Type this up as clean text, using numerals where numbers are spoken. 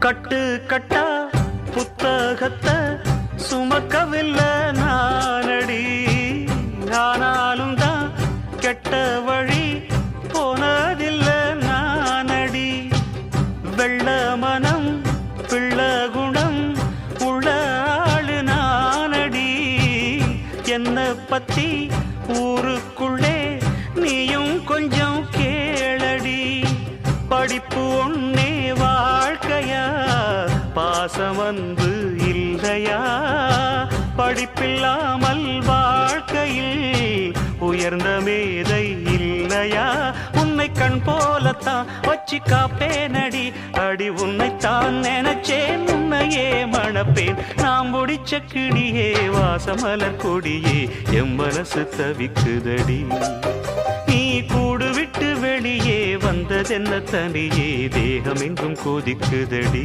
கட்டு கட்டா புத்தகத்தை சுமக்கவில்லை நானடி, ஆனாலும் தான் கெட்ட வழி போனதில்லை நானடி. வெள்ள மனம் பிள்ள குணம் உள்ள ஆளு நானடி, என்ன பத்தி ஊருக்குள்ளே நீயும் கொஞ்சம் கேளடி. படிப்பு ஒன்னே வாழ்க்கையா, பாசம் வந்து இல்லையா? படிப்பில்லாமல் வாழ்க்கையில் உயர்ந்த மேதை இல்லையா? உன்னை கண் போலத்தான் வச்சு காப்பேனடி, அடி உன்னைத்தான் நினைச்சேன் உன்னையே மணப்பேன். நாம் முடிச்ச கிளியே வாசமலர் கொடியே எம் மனசு தவிக்குதடி. நீ கூடு விட்டு வெளியே வந்ததென்ன தனியே தேகம் எங்கும் கொதிக்குதடி.